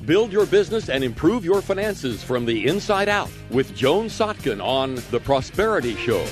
Build your business and improve your finances from the inside out with Joan Sotkin on The Prosperity Show.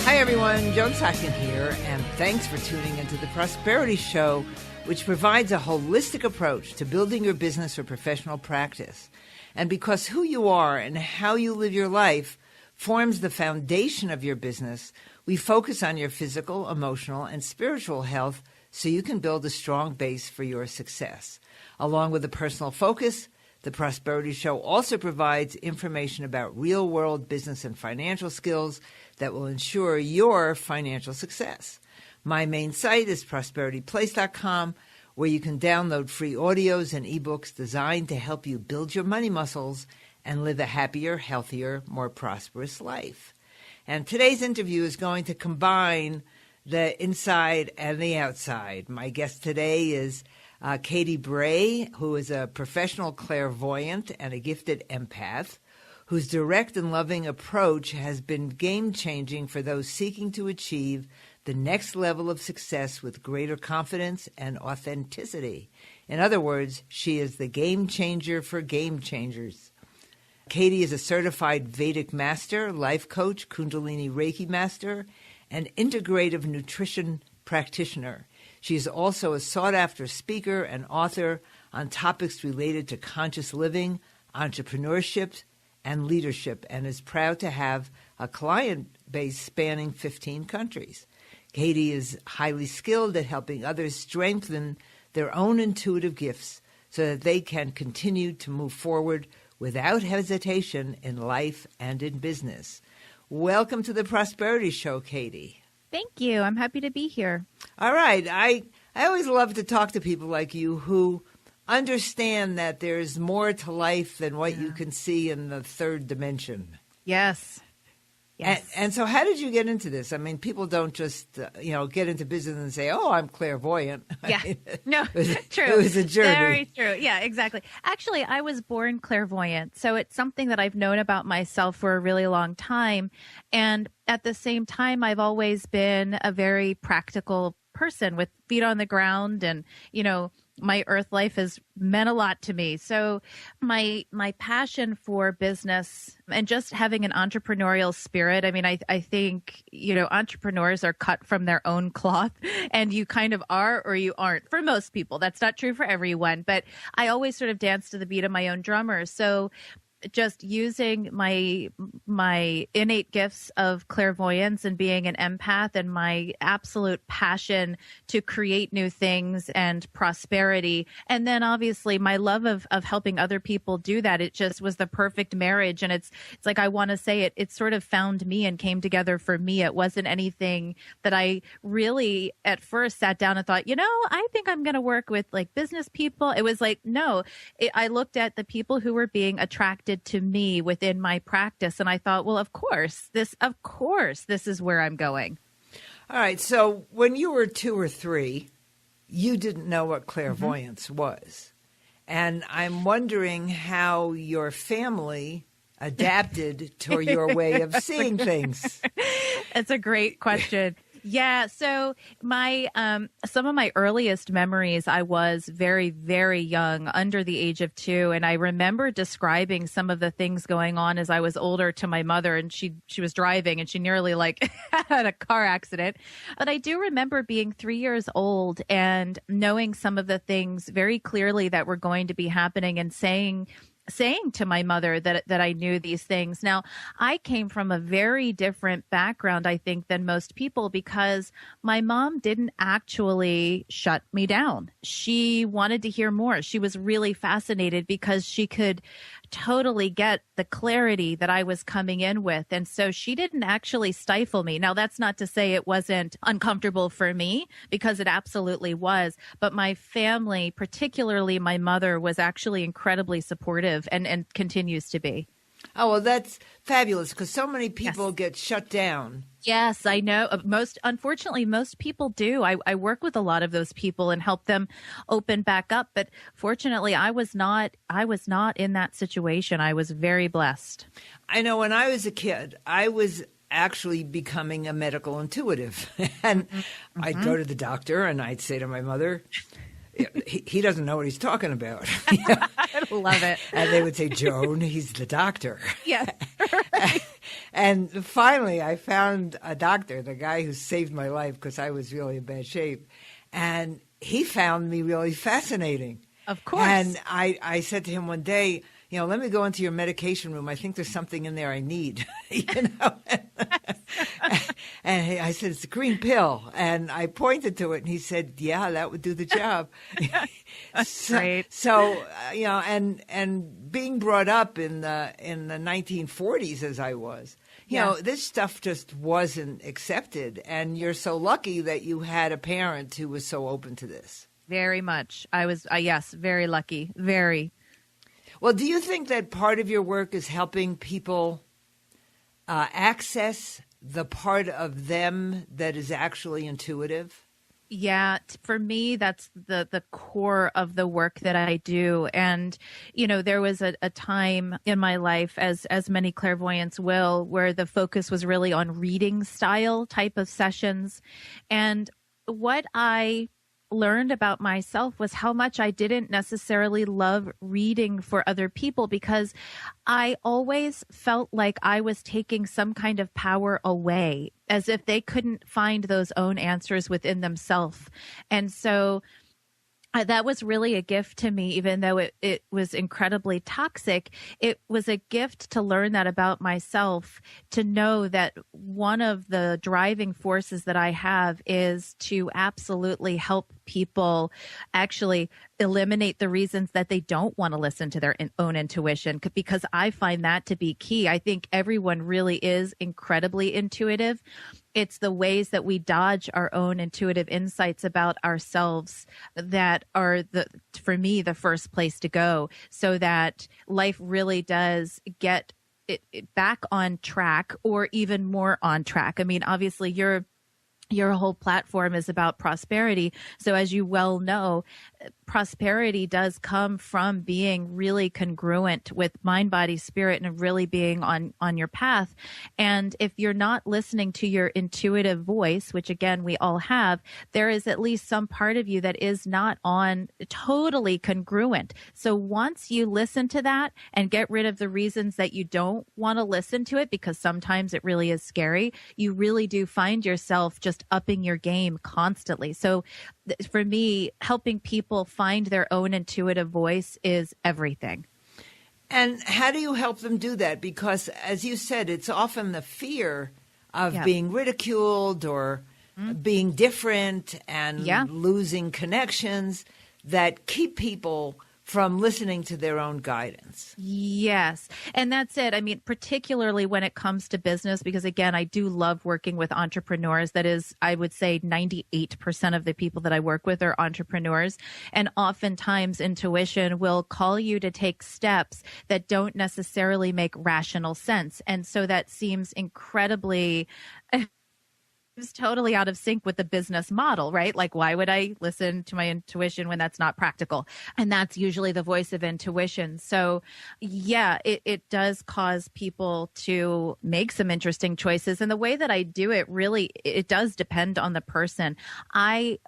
Hi, everyone. Joan Sotkin here, and thanks for tuning into The Prosperity Show, which provides a holistic approach to building your business or professional practice. And because who you are and how you live your life forms the foundation of your business, we focus on your physical, emotional, and spiritual health so you can build a strong base for your success. Along with a personal focus, The Prosperity Show also provides information about real-world business and financial skills that will ensure your financial success. My main site is prosperityplace.com, where you can download free audios and ebooks designed to help you build your money muscles and live a happier, healthier, more prosperous life. And today's interview is going to combine the inside and the outside. My guest today is Katy Bray, who is a professional clairvoyant and a gifted empath, whose direct and loving approach has been game-changing for those seeking to achieve the next level of success with greater confidence and authenticity. In other words, she is the game changer for game changers. Katy is a certified Vedic master, life coach, Kundalini Reiki master, and integrative nutrition practitioner. She is also a sought-after speaker and author on topics related to conscious living, entrepreneurship, and leadership, and is proud to have a client base spanning 15 countries. Katy is highly skilled at helping others strengthen their own intuitive gifts so that they can continue to move forward without hesitation in life and in business. Welcome to the Prosperity Show, Katy. Thank you. I'm happy to be here. All right. I always love to talk to people like you who understand that there's more to life than what you can see in the third dimension. Yes. Yes. And so how did you get into this? I mean, people don't just, get into business and say, oh, I'm clairvoyant. Yeah. No, true. It was a journey. Very true. Yeah, exactly. Actually, I was born clairvoyant. So it's something that I've known about myself for a really long time. And at the same time, I've always been a very practical person with feet on the ground, and, my earth life has meant a lot to me. So my passion for business and just having an entrepreneurial spirit, I mean, I think, entrepreneurs are cut from their own cloth, and you kind of are or you aren't for most people. That's not true for everyone, but I always sort of dance to the beat of my own drummer. So just using my innate gifts of clairvoyance and being an empath and my absolute passion to create new things and prosperity. And then obviously my love of helping other people do that. It just was the perfect marriage. And it's like, I want to say it sort of found me and came together for me. It wasn't anything that I really at first sat down and thought, I think I'm going to work with like business people. It was like, no, I looked at the people who were being attracted to me within my practice. And I thought, well, of course, this is where I'm going. All right. So when you were 2 or 3, you didn't know what clairvoyance was. And I'm wondering how your family adapted to your way of seeing things. That's a great question. Yeah. So some of my earliest memories, I was very, very young, under the age of 2. And I remember describing some of the things going on as I was older to my mother, and she was driving and she nearly had a car accident. But I do remember being 3 years old and knowing some of the things very clearly that were going to be happening and saying to my mother that I knew these things. Now, I came from a very different background, I think, than most people, because my mom didn't actually shut me down. She wanted to hear more. She was really fascinated because she could totally get the clarity that I was coming in with. And so she didn't actually stifle me. Now, that's not to say it wasn't uncomfortable for me, because it absolutely was. But my family, particularly my mother, was actually incredibly supportive and continues to be. Oh, well, that's fabulous, because so many people get shut down. Yes, I know. Unfortunately, most people do. I work with a lot of those people and help them open back up. But fortunately, I was not in that situation. I was very blessed. I know when I was a kid, I was actually becoming a medical intuitive. And I'd go to the doctor and I'd say to my mother, he doesn't know what he's talking about. I love it. And they would say, Joan, he's the doctor. Yes. And finally, I found a doctor, the guy who saved my life because I was really in bad shape. And he found me really fascinating. Of course. And I said to him one day, let me go into your medication room. I think there's something in there I need. And I said, it's a green pill. And I pointed to it, and he said, yeah, that would do the job. That's great. So, and being brought up in the 1940s as I was, this stuff just wasn't accepted. And you're so lucky that you had a parent who was so open to this. Very much. I was, yes, very lucky. Very. Well, do you think that part of your work is helping people access the part of them that is actually intuitive? Yeah, for me, that's the core of the work that I do. And, there was a time in my life, as many clairvoyants will, where the focus was really on reading style type of sessions. And what I learned about myself was how much I didn't necessarily love reading for other people, because I always felt like I was taking some kind of power away, as if they couldn't find those own answers within themselves. And so that was really a gift to me, even though it was incredibly toxic. It was a gift to learn that about myself, to know that one of the driving forces that I have is to absolutely help people actually eliminate the reasons that they don't want to listen to their own intuition, because I find that to be key. I think everyone really is incredibly intuitive. It's the ways that we dodge our own intuitive insights about ourselves that are, for me, the first place to go, so that life really does get it back on track, or even more on track. I mean, obviously, your whole platform is about prosperity. So as you well know, prosperity does come from being really congruent with mind, body, spirit, and really being on your path. And if you're not listening to your intuitive voice, which again, we all have, there is at least some part of you that is not on totally congruent. So once you listen to that and get rid of the reasons that you don't want to listen to it, because sometimes it really is scary, you really do find yourself just upping your game constantly. So for me, helping people find their own intuitive voice is everything. And how do you help them do that? Because, as you said, it's often the fear of being ridiculed or being different and losing connections that keep people from listening to their own guidance. Yes. And that's it. I mean, particularly when it comes to business, because again, I do love working with entrepreneurs. That is, I would say 98% of the people that I work with are entrepreneurs. And oftentimes intuition will call you to take steps that don't necessarily make rational sense. And so that seems incredibly is totally out of sync with the business model, right? Like, why would I listen to my intuition when that's not practical? And that's usually the voice of intuition. So yeah, it does cause people to make some interesting choices. And the way that I do it, really, it does depend on the person. I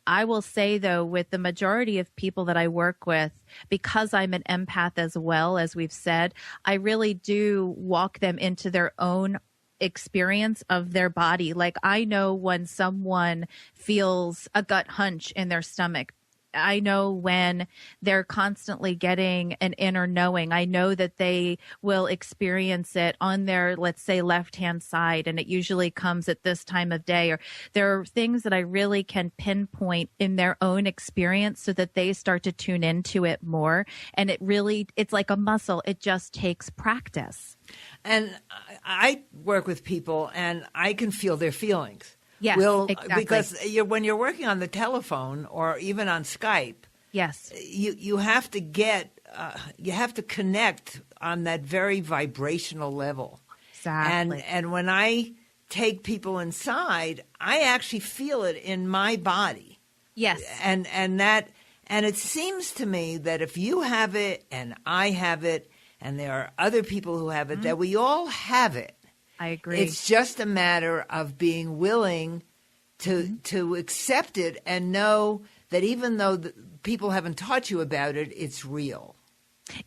will say, though, with the majority of people that I work with, because I'm an empath as well, as we've said, I really do walk them into their own experience of their body. Like, I know when someone feels a gut hunch in their stomach. I know when they're constantly getting an inner knowing. I know that they will experience it on their, let's say, left-hand side, and it usually comes at this time of day. Or there are things that I really can pinpoint in their own experience so that they start to tune into it more. And it's like a muscle. It just takes practice. And I work with people, and I can feel their feelings. Yes, exactly. Because when you're working on the telephone or even on Skype, yes, you have to you have to connect on that very vibrational level. Exactly. And when I take people inside, I actually feel it in my body. Yes. And it seems to me that if you have it and I have it, and there are other people who have it, that we all have it. I agree. It's just a matter of being willing to accept it and know that even though people haven't taught you about it, it's real.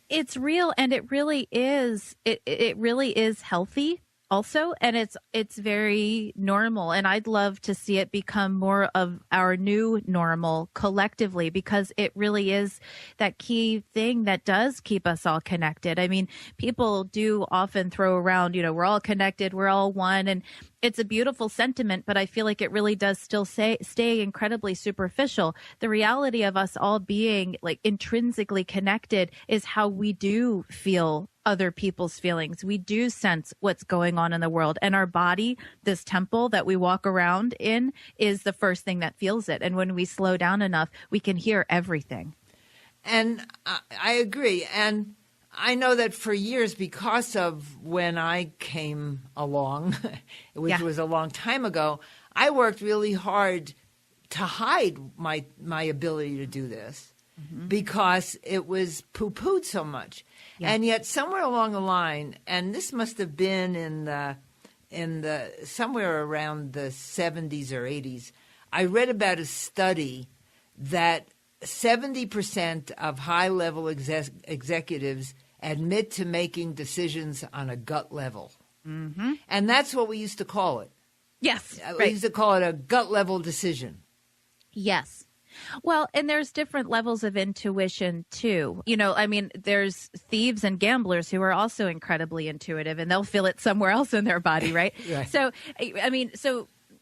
It's real, and it really is. It really is healthy also, and it's very normal, and I'd love to see it become more of our new normal collectively, because it really is that key thing that does keep us all connected. I mean, people do often throw around, we're all connected, we're all one, and it's a beautiful sentiment, but I feel like it really does still stay incredibly superficial. The reality of us all being like intrinsically connected is how we do feel other people's feelings. We do sense what's going on in the world, and our body, this temple that we walk around in, is the first thing that feels it. And when we slow down enough, we can hear everything. And I agree. And I know that for years, because of when I came along, which was a long time ago, I worked really hard to hide my ability to do this because it was poo-pooed so much. Yeah. And yet somewhere along the line, and this must have been in the somewhere around the 70s or 80s, I read about a study that 70% of high-level executives admit to making decisions on a gut level. Mm-hmm. And that's what we used to call it. Yes. We used to call it a gut-level decision. Yes. Well, and there's different levels of intuition, too. There's thieves and gamblers who are also incredibly intuitive, and they'll feel it somewhere else in their body, right? Right. So,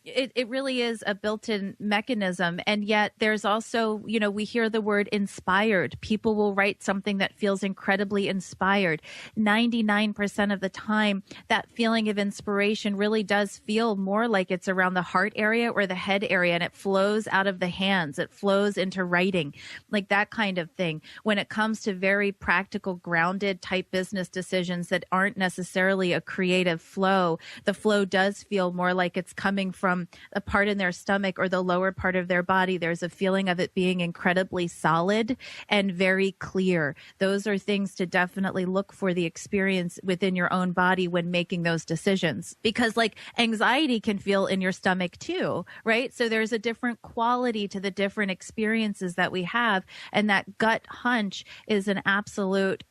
it really is a built-in mechanism. And yet there's also, we hear the word inspired. People will write something that feels incredibly inspired. 99% of the time, that feeling of inspiration really does feel more like it's around the heart area or the head area, and it flows out of the hands. It flows into writing, like that kind of thing. When it comes to very practical, grounded type business decisions that aren't necessarily a creative flow, the flow does feel more like it's coming from a part in their stomach or the lower part of their body. There's a feeling of it being incredibly solid and very clear. Those are things to definitely look for the experience within your own body when making those decisions, because like anxiety can feel in your stomach too, right? So there's a different quality to the different experiences that we have. And that gut hunch is an absolute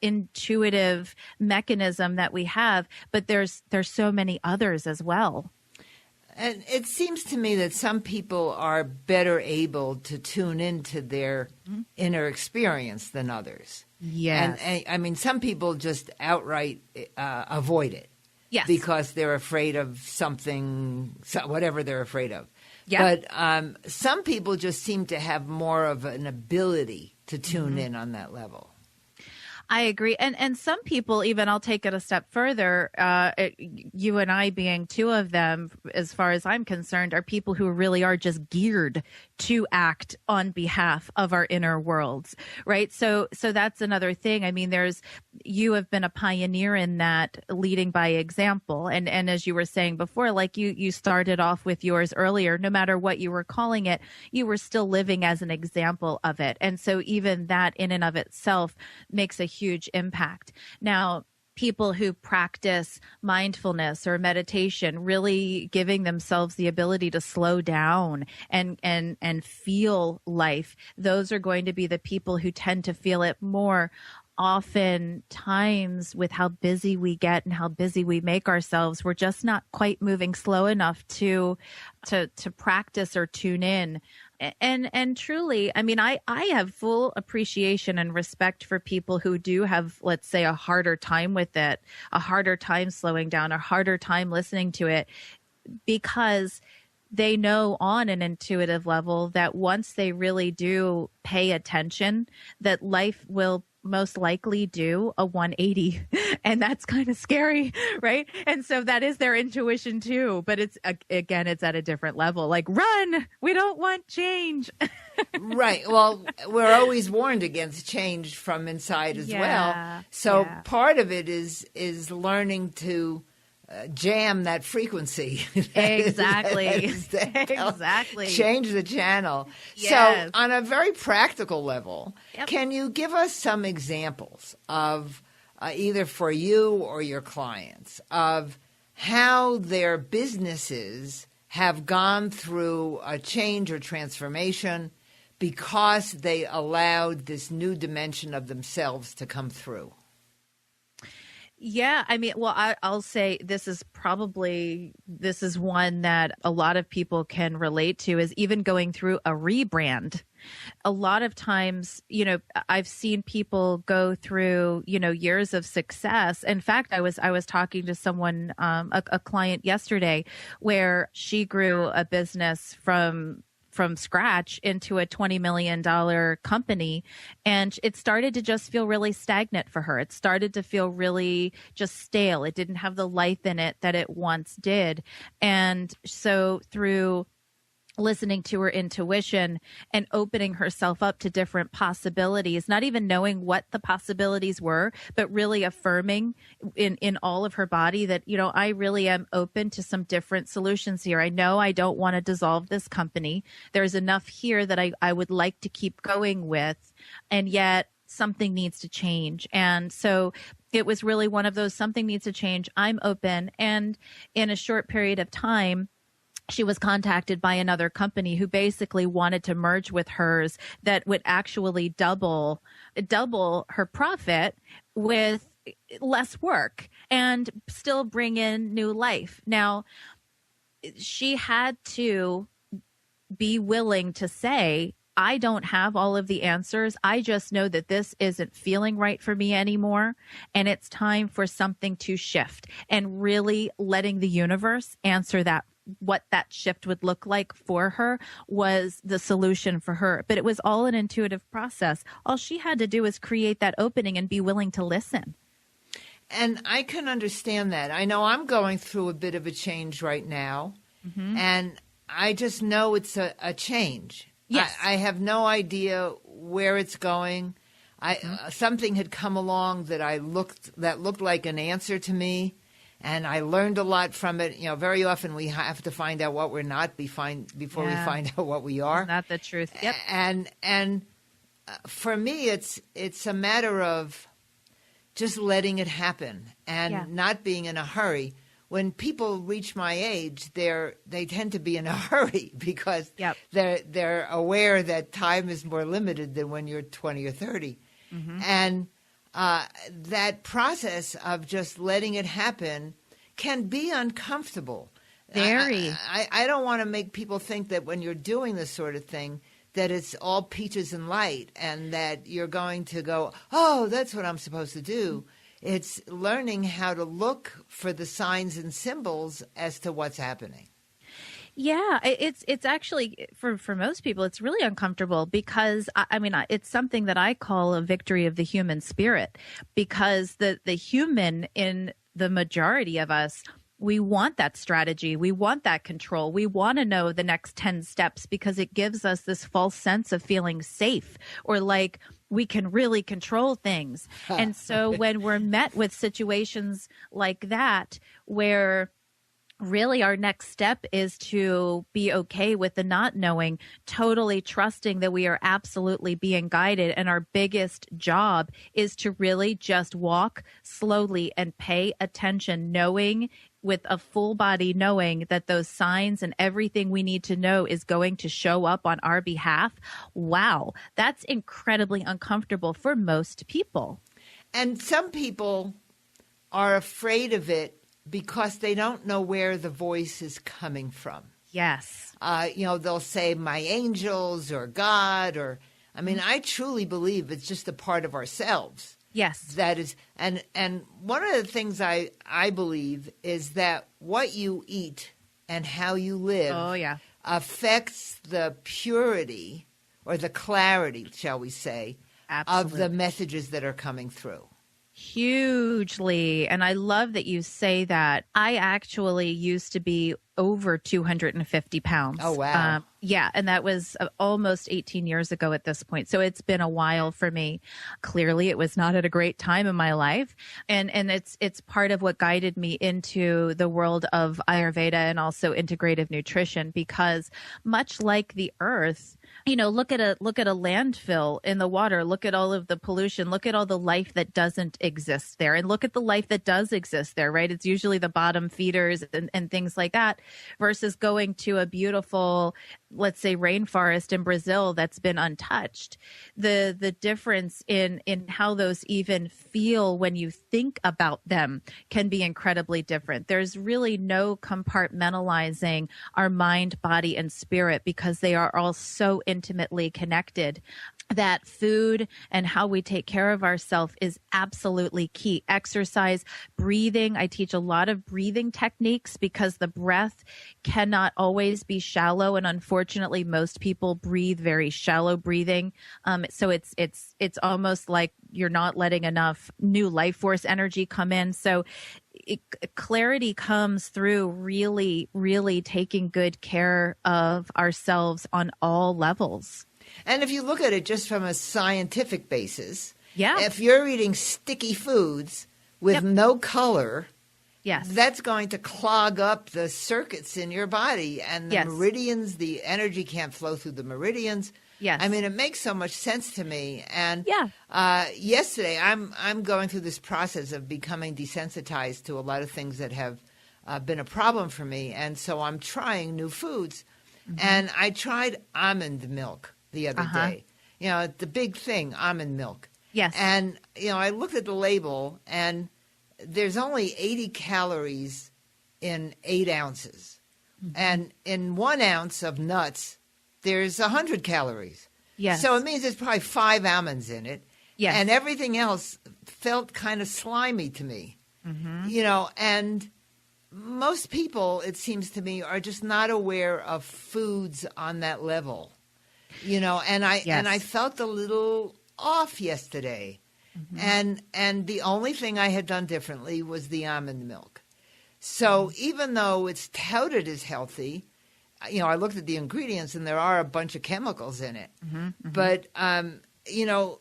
intuitive mechanism that we have, but there's so many others as well. And it seems to me that some people are better able to tune into their inner experience than others. Yes. And I mean, some people just outright avoid it. Yes. Because they're afraid of something, whatever they're afraid of. Yeah. But some people just seem to have more of an ability to tune in on that level. I agree. And some people, even I'll take it a step further, you and I being two of them, as far as I'm concerned, are people who really are just geared to act on behalf of our inner worlds, right? So that's another thing. I mean, you have been a pioneer in that, leading by example. And as you were saying before, like you started off with yours earlier, no matter what you were calling it, you were still living as an example of it. And so even that in and of itself makes a huge impact. Now, people who practice mindfulness or meditation, really giving themselves the ability to slow down and feel life, those are going to be the people who tend to feel it more. Oftentimes, with how busy we get and how busy we make ourselves, we're just not quite moving slow enough to practice or tune in. And truly, I mean, I have full appreciation and respect for people who do have, let's say, a harder time with it, a harder time slowing down, a harder time listening to it, because they know on an intuitive level that once they really do pay attention, that life will most likely do a 180, and that's kind of scary, right? And so that is their intuition too, but it's again, it's at a different level. Like, run, we don't want change. Right. Well, we're always warned against change from inside as well. So part of it is learning to jam that frequency. Exactly. Exactly. Change the channel. Yes. So on a very practical level, can you give us some examples of either for you or your clients of how their businesses have gone through a change or transformation because they allowed this new dimension of themselves to come through. Yeah, I mean, well, I'll say this is one that a lot of people can relate to, is even going through a rebrand. A lot of times, I've seen people go through, years of success. In fact, I was talking to someone, a client yesterday, where she grew a business from scratch into a $20 million company. And it started to just feel really stagnant for her. It started to feel really just stale. It didn't have the life in it that it once did. And so through listening to her intuition and opening herself up to different possibilities, not even knowing what the possibilities were, but really affirming in all of her body that, I really am open to some different solutions here. I know I don't want to dissolve this company. There's enough here that I would like to keep going with, and yet something needs to change. And so it was really one of those, something needs to change. I'm open. And in a short period of time, she was contacted by another company who basically wanted to merge with hers that would actually double her profit with less work and still bring in new life. Now, she had to be willing to say, I don't have all of the answers. I just know that this isn't feeling right for me anymore. And it's time for something to shift, and really letting the universe answer that. What that shift would look like for her was the solution for her. But it was all an intuitive process. All she had to do was create that opening and be willing to listen. And I can understand that. I know I'm going through a bit of a change right now. Mm-hmm. And I just know it's a change. Yes. I have no idea where it's going. Something had come along that looked like an answer to me. And I learned a lot from it. Very often we have to find out what we're not before we find out what we are. Not the truth. Yep. And for me, it's a matter of just letting it happen and not being in a hurry. When people reach my age, they tend to be in a hurry because they're aware that time is more limited than when you're 20 or 30. Mm-hmm. And that process of just letting it happen can be uncomfortable. Very. I don't want to make people think that when you're doing this sort of thing that it's all peaches and light and that you're going to go, oh, that's what I'm supposed to do. It's learning how to look for the signs and symbols as to what's happening. Yeah, it's actually, for most people, it's really uncomfortable because, it's something that I call a victory of the human spirit, because the human in the majority of us, we want that strategy. We want that control. We want to know the next 10 steps because it gives us this false sense of feeling safe or like we can really control things. And so when we're met with situations like that, where really our next step is to be okay with the not knowing, totally trusting that we are absolutely being guided. And our biggest job is to really just walk slowly and pay attention, knowing with a full body, knowing that those signs and everything we need to know is going to show up on our behalf. Wow, that's incredibly uncomfortable for most people. And some people are afraid of it because they don't know where the voice is coming from. Yes. They'll say my angels or God I truly believe it's just a part of ourselves. Yes. That is, and one of the things I believe is that what you eat and how you live affects the purity or the clarity, shall we say, of the messages that are coming through. Hugely. And I love that you say that. I actually used to be over 250 pounds. Oh, wow. And that was almost 18 years ago at this point. So it's been a while for me. Clearly, it was not at a great time in my life. And it's part of what guided me into the world of Ayurveda and also integrative nutrition, because much like the earth, look at a landfill in the water, look at all of the pollution, look at all the life that doesn't exist there, and look at the life that does exist there, right? It's usually the bottom feeders and things like that. versus going to a beautiful, let's say, rainforest in Brazil that's been untouched. The difference in how those even feel when you think about them can be incredibly different. There's really no compartmentalizing our mind, body, and spirit because they are all so intimately connected. That food and how we take care of ourselves is absolutely key. Exercise, breathing. I teach a lot of breathing techniques because the breath cannot always be shallow. And unfortunately, most people breathe very shallow breathing. So it's almost like you're not letting enough new life force energy come in. So clarity comes through really, really taking good care of ourselves on all levels. And if you look at it just from a scientific basis, yeah, if you're eating sticky foods with no color, yes, that's going to clog up the circuits in your body and the meridians. The energy can't flow through the meridians. Yes. I mean, it makes so much sense to me. And yeah. Yesterday, I'm going through this process of becoming desensitized to a lot of things that have been a problem for me. And so I'm trying new foods. Mm-hmm. And I tried almond milk the other day. You know, the big thing, almond milk. Yes. And, you know, I looked at the label, and there's only 80 calories in 8 ounces. Mm-hmm. And in 1 ounce of nuts, there's 100 calories. Yes. So it means there's probably 5 almonds in it. Yes. And everything else felt kind of slimy to me. Mm-hmm. You know, and most people, it seems to me, are just not aware of foods on that level. You know, and I felt a little off yesterday. Mm-hmm. And the only thing I had done differently was the almond milk. So even though it's touted as healthy, you know, I looked at the ingredients and there are a bunch of chemicals in it. Mm-hmm. Mm-hmm. But, you know,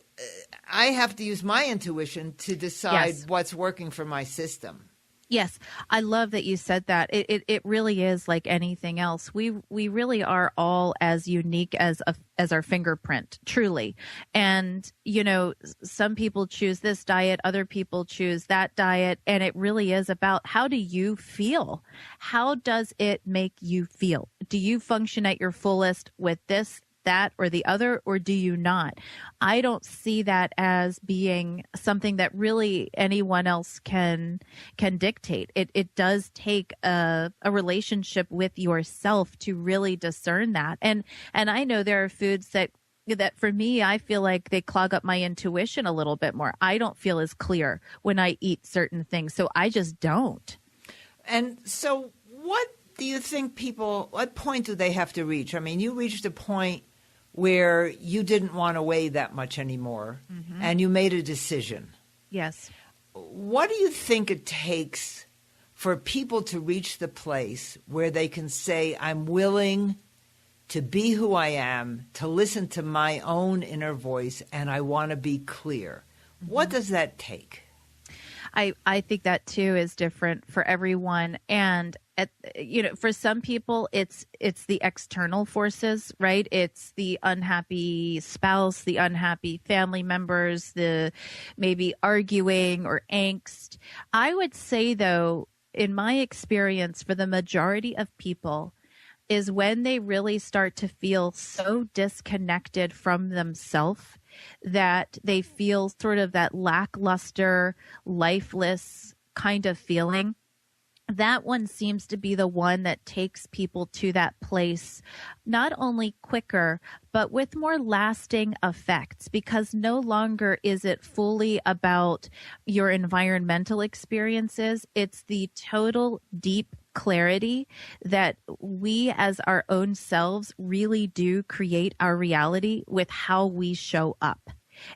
I have to use my intuition to decide what's working for my system. Yes, I love that you said that. It really is like anything else. We really are all as unique as our fingerprint, truly. And you know, some people choose this diet, other people choose that diet, and it really is about how do you feel? How does it make you feel? Do you function at your fullest with this, that, or the other, or do you not? I don't see that as being something that really anyone else can dictate. It does take a relationship with yourself to really discern that. And I know there are foods that for me, I feel like they clog up my intuition a little bit more. I don't feel as clear when I eat certain things, so I just don't. And so what do you think what point do they have to reach? I mean, you reached a point where you didn't want to weigh that much anymore, and you made a decision. Yes. What do you think it takes for people to reach the place where they can say, I'm willing to be who I am, to listen to my own inner voice, and I want to be clear? What does that take? I think that too is different for everyone. And for some people, it's the external forces, right? It's the unhappy spouse, the unhappy family members, the maybe arguing or angst. I would say, though, in my experience, for the majority of people, is when they really start to feel so disconnected from themselves that they feel sort of that lackluster, lifeless kind of feeling. That one seems to be the one that takes people to that place, not only quicker, but with more lasting effects, because no longer is it fully about your environmental experiences. It's the total deep clarity that we as our own selves really do create our reality with how we show up.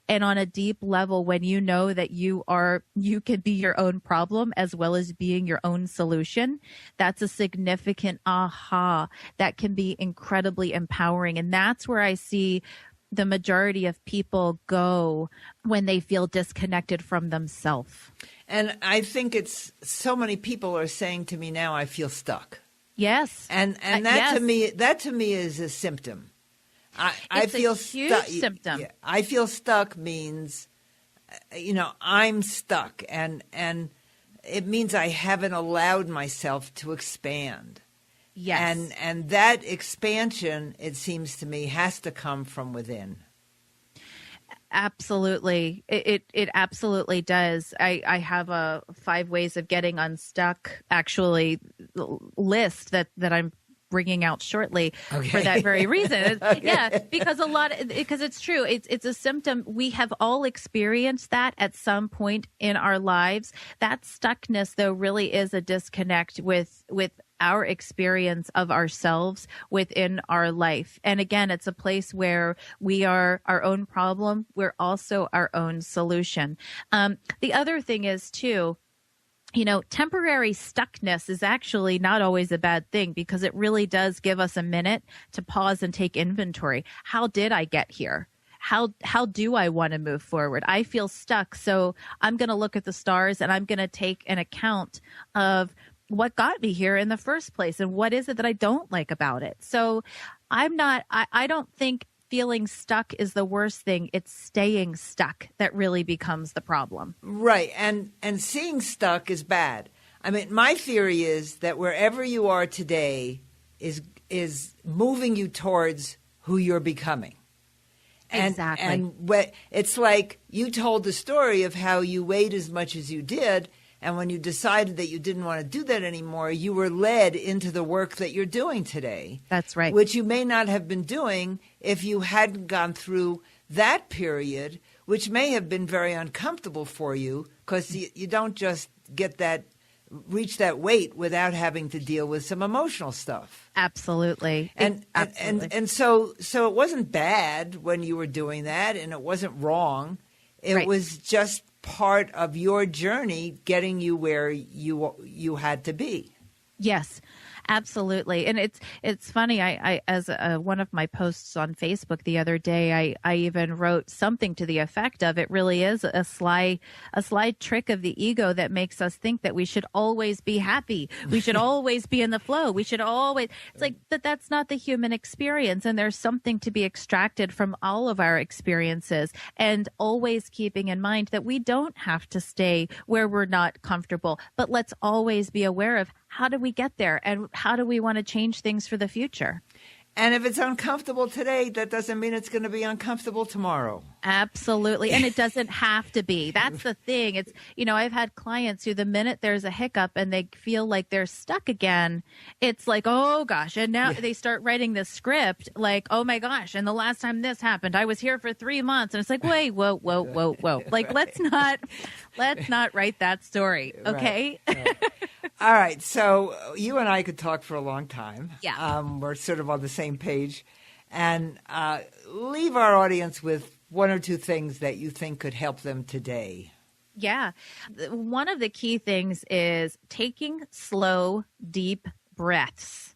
And on a deep level, when you know that you can be your own problem as well as being your own solution, that's a significant aha that can be incredibly empowering. And that's where I see the majority of people go when they feel disconnected from themselves. And I think it's so many people are saying to me now, I feel stuck. Yes. And that to me is a symptom. I feel a huge symptom. Yeah, I feel stuck means, I'm stuck, and it means I haven't allowed myself to expand. Yes. And that expansion, it seems to me, has to come from within. Absolutely. It absolutely does. I have a 5 ways of getting unstuck actually list that I'm bringing out shortly for that very reason. Okay. Yeah, because because it's true. It's a symptom. We have all experienced that at some point in our lives. That stuckness, though, really is a disconnect with our experience of ourselves within our life. And again, it's a place where we are our own problem. We're also our own solution. The other thing is, too, temporary stuckness is actually not always a bad thing, because it really does give us a minute to pause and take inventory. How did I get here? How do I want to move forward? I feel stuck, so I'm going to look at the stars and I'm going to take an account of what got me here in the first place and what is it that I don't like about it. So I don't think feeling stuck is the worst thing. It's staying stuck that really becomes the problem. Right. And seeing stuck is bad. I mean, my theory is that wherever you are today is moving you towards who you're becoming. Exactly. And it's like you told the story of how you weighed as much as you did, and when you decided that you didn't want to do that anymore, you were led into the work that you're doing today. That's right. Which you may not have been doing if you hadn't gone through that period, which may have been very uncomfortable for you, because you don't just reach that weight without having to deal with some emotional stuff. Absolutely. And so it wasn't bad when you were doing that, and it wasn't wrong. It was just part of your journey getting you where you had to be. Yes, absolutely. And it's funny. I as one of my posts on Facebook the other day, I even wrote something to the effect of, it really is a sly trick of the ego that makes us think that we should always be happy. We should always be in the flow. We should always, it's like that's not the human experience. And there's something to be extracted from all of our experiences, and always keeping in mind that we don't have to stay where we're not comfortable, but let's always be aware of how do we get there and how do we want to change things for the future. And if it's uncomfortable today, that doesn't mean it's going to be uncomfortable tomorrow. Absolutely. And it doesn't have to be. That's the thing. It's, I've had clients who the minute there's a hiccup and they feel like they're stuck again, it's like, oh gosh. And now they start writing this script like, oh my gosh. And the last time this happened, I was here for 3 months. And it's like, wait, whoa. Like, let's not write that story. Okay. Right. All right. So you and I could talk for a long time. Yeah. We're sort of on the same page. And leave our audience with one or two things that you think could help them today. Yeah. One of the key things is taking slow, deep breaths.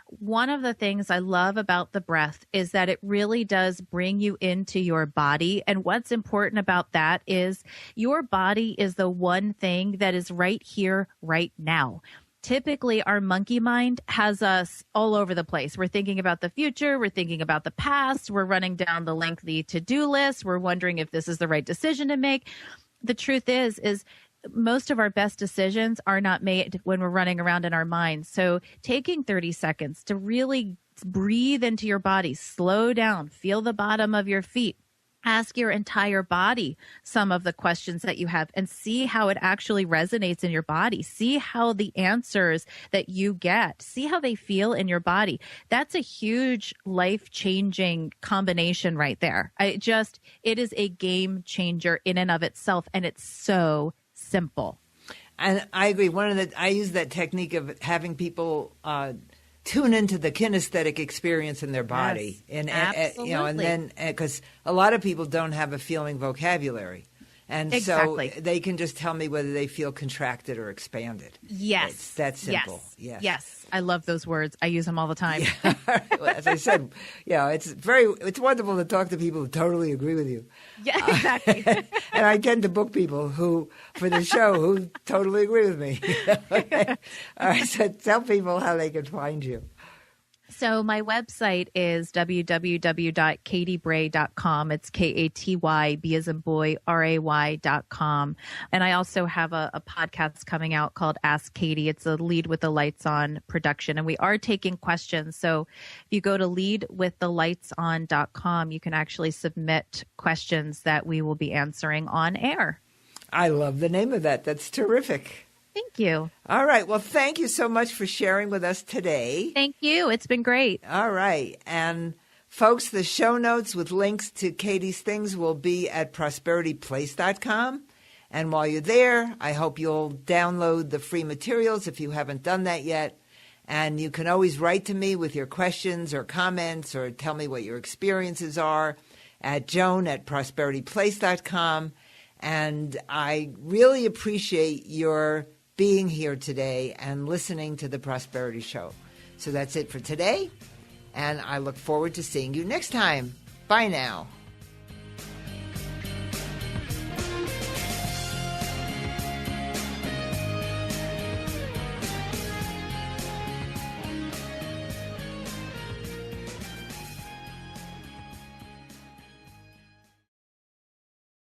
One of the things I love about the breath is that it really does bring you into your body. And what's important about that is your body is the one thing that is right here, right now. Typically, our monkey mind has us all over the place. We're thinking about the future. We're thinking about the past. We're running down the lengthy to-do list. We're wondering if this is the right decision to make. The truth is most of our best decisions are not made when we're running around in our minds. So taking 30 seconds to really breathe into your body, slow down, feel the bottom of your feet. Ask your entire body some of the questions that you have and see how it actually resonates in your body. See how the answers that you get, see how they feel in your body. That's a huge life-changing combination right there. It is a game changer in and of itself, and it's so simple. And I agree. I use that technique of having people tune into the kinesthetic experience in their body. Yes, absolutely. And then because a lot of people don't have a feeling vocabulary. And exactly. So they can just tell me whether they feel contracted or expanded. Yes. It's that simple. Yes. I love those words. I use them all the time. Yeah. Well, as I said, it's wonderful to talk to people who totally agree with you. Yeah, exactly. And I tend to book people for the show who totally agree with me. All right, so tell people how they can find you. So my website is www.katybray.com. It's Katy, B as in boy, RAY.com. And I also have a podcast coming out called Ask Katy. It's a Lead with the Lights On production. And we are taking questions. So if you go to leadwiththelightson.com, you can actually submit questions that we will be answering on air. I love the name of that. That's terrific. Thank you. All right. Well, thank you so much for sharing with us today. Thank you. It's been great. All right. And folks, the show notes with links to Katy's things will be at prosperityplace.com. And while you're there, I hope you'll download the free materials if you haven't done that yet. And you can always write to me with your questions or comments or tell me what your experiences are at joan@prosperityplace.com. And I really appreciate your being here today and listening to the Prosperity Show. So that's it for today, and I look forward to seeing you next time. Bye now.